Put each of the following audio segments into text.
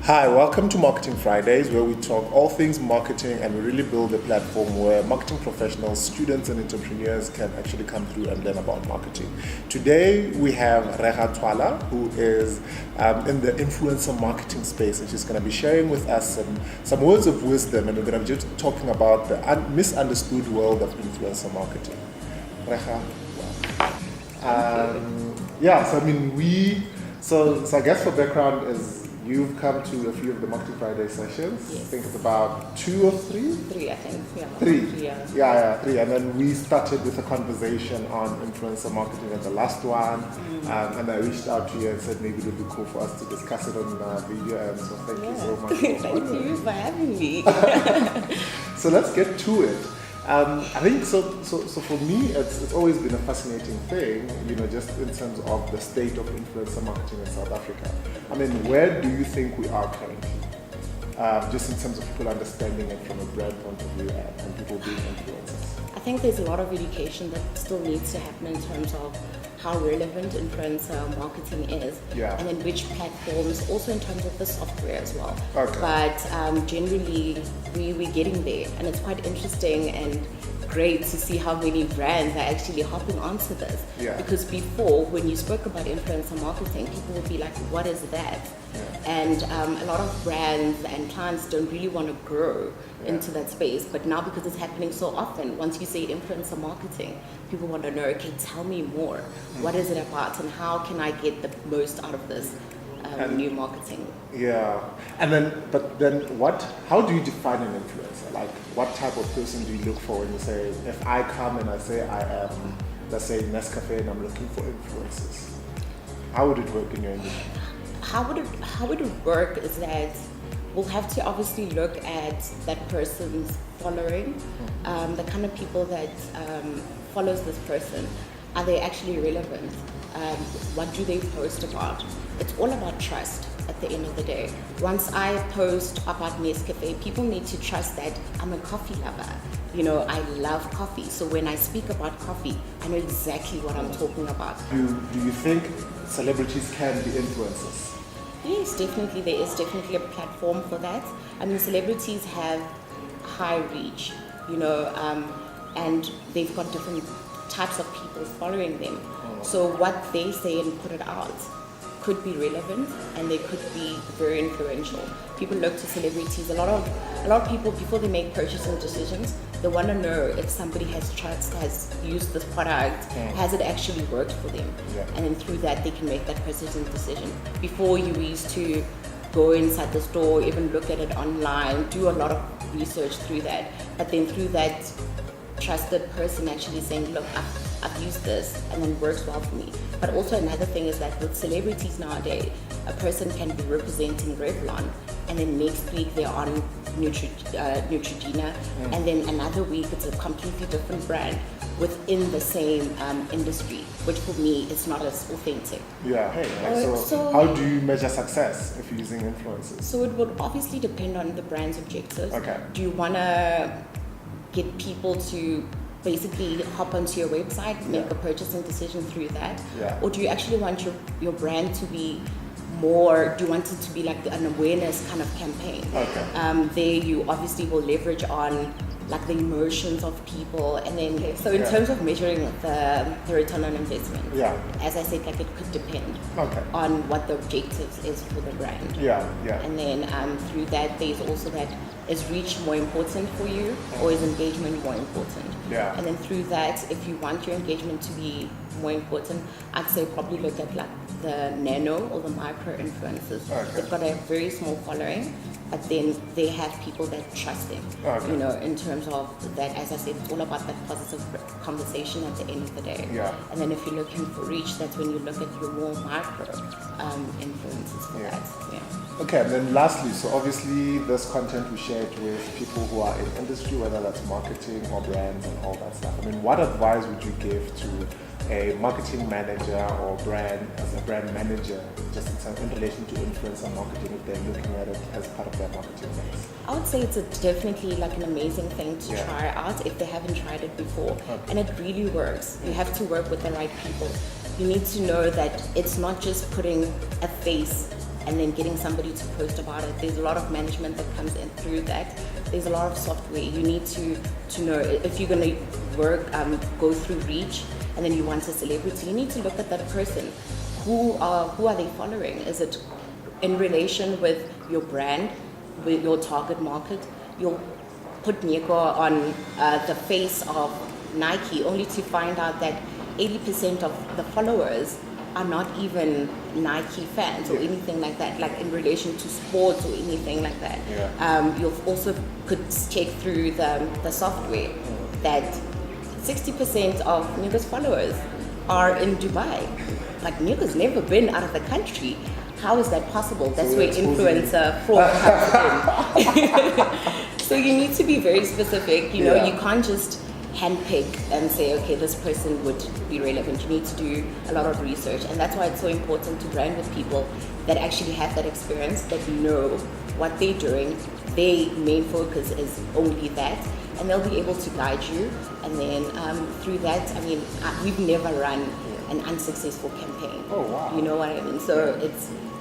Hi, welcome to Marketing Fridays, where we talk all things marketing and we really build a platform where marketing professionals, students, and entrepreneurs can actually come through and learn about marketing. Today, we have Rega Thwala, who is in the influencer marketing space, and she's going to be sharing with us some words of wisdom, and we're going to be just talking about the misunderstood world of influencer marketing. Rega, so I guess for background is you've come to a few of the Marketing Friday sessions. Yes. I think it's about 2 or 3? 3, I think. Yeah. Three. Yeah. 3. And then we started with a conversation on influencer marketing at the last one. And I reached out to you and said maybe it would be cool for us to discuss it on video. And so thank you so much. Thank you for having me. So let's get to it. I think so for me, it's always been a fascinating thing, just in terms of the state of influencer marketing in South Africa. I mean, where do you think we are currently? Just in terms of people understanding it from a brand point of view and people being influencers. I think there's a lot of education that still needs to happen in terms of how relevant influencer marketing is, and then which platforms, also in terms of the software as well. Okay. But generally, we're getting there, and it's quite interesting and great to see how many brands are actually hopping onto this. Yeah. Because before, when you spoke about influencer marketing, people would be like, what is that? And a lot of brands and clients don't really want to grow into that space. But now, because it's happening so often, once you say influencer marketing, people want to know, okay, tell me more. What is it about and how can I get the most out of this new marketing? Yeah. And then, how do you define an influencer? Like, what type of person do you look for when you say, if I come and I say I am, let's say, Nescafe and I'm looking for influencers? How would it work in your industry? How would it work is that we'll have to obviously look at that person's following, the kind of people that follows this person. Are they actually relevant? What do they post about? It's all about trust at the end of the day. Once I post about Nescafe, people need to trust that I'm a coffee lover. I love coffee. So when I speak about coffee, I know exactly what I'm talking about. Do you think celebrities can be influencers? Yes, definitely. There is definitely a platform for that. I mean, celebrities have high reach, and they've got different types of people following them. So what they say and put it out could be relevant, and they could be very influential. People look to celebrities. A lot of people, before they make purchasing decisions, they want to know if somebody has used this product, has it actually worked for them? And then through that, they can make that purchasing decision. Before, you used to go inside the store, even look at it online, do a lot of research through that. But then through that, trusted person actually saying, look, I've used this and then works well for me. But also another thing is that with celebrities nowadays, a person can be representing Revlon and then next week they're on Neutrogena, and then another week it's a completely different brand within the same industry, which for me is not as authentic. So how do you measure success if you're using influencers? So it would obviously depend on the brand's objectives. Okay. Do you want to get people to basically hop onto your website, make a purchasing decision through that? Or do you actually want your brand to be more, do you want it to be like an awareness kind of campaign? There you obviously will leverage on like the emotions of people, and then so in terms of measuring the return on investment, as I said, like it could depend on what the objectives is for the brand. And then through that, there's also that, is reach more important for you, or is engagement more important? And then through that, if you want your engagement to be more important, I'd say probably look at like the nano or the micro influencers. They've got a very small following, but then they have people that trust them. In terms of that, as I said, it's all about that positive conversation at the end of the day. And then if you're looking for reach, that's when you look at your more micro influencers for that. Okay, and then lastly, so obviously this content we shared with people who are in industry, whether that's marketing or brands and all that stuff. I mean, what advice would you give to a marketing manager or brand as a brand manager, just in relation to influencer marketing, if they're looking at it as part of their marketing mix? I would say it's definitely like an amazing thing to try out if they haven't tried it before. And it really works. You have to work with the right people. You need to know that it's not just putting a face and then getting somebody to post about it. There's a lot of management that comes in through that. There's a lot of software. You need to know if you're going to work, go through reach, and then you want a celebrity, you need to look at that person. Who are they following? Is it in relation with your brand, with your target market? You'll put Nico on the face of Nike only to find out that 80% of the followers are not even Nike fans or anything like that, like in relation to sports or anything like that. You'll also could check through the software that 60% of Nico's followers are in Dubai. Like Nico's never been out of the country. How is that possible? That's where influencer fraud comes in. So you need to be very specific. You know, you can't just handpick and say, okay, this person would be relevant. You need to do a lot of research, and that's why it's so important to brand with people that actually have that experience, that know what they're doing. Their main focus is only that, and they'll be able to guide you. And then through that, I mean, we've never run an unsuccessful campaign. Oh wow! You know what I mean? So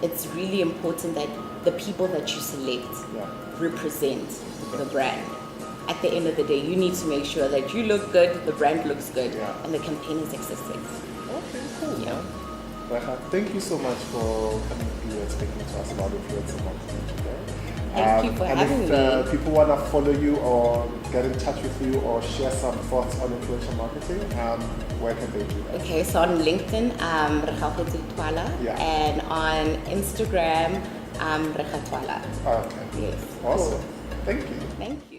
it's really important that the people that you select represent the brand. At the end of the day, you need to make sure that you look good, the brand looks good, and the campaign is successful. Okay, cool. Yeah. Rega, thank you so much for coming here and speaking to us about influencer marketing today. Thank you for having me. And if people want to follow you or get in touch with you or share some thoughts on influencer marketing, where can they do that? Okay, so on LinkedIn, Rega Thwala, and on Instagram, Rega Thwala. Okay. Yes. Awesome. Cool. Thank you. Thank you.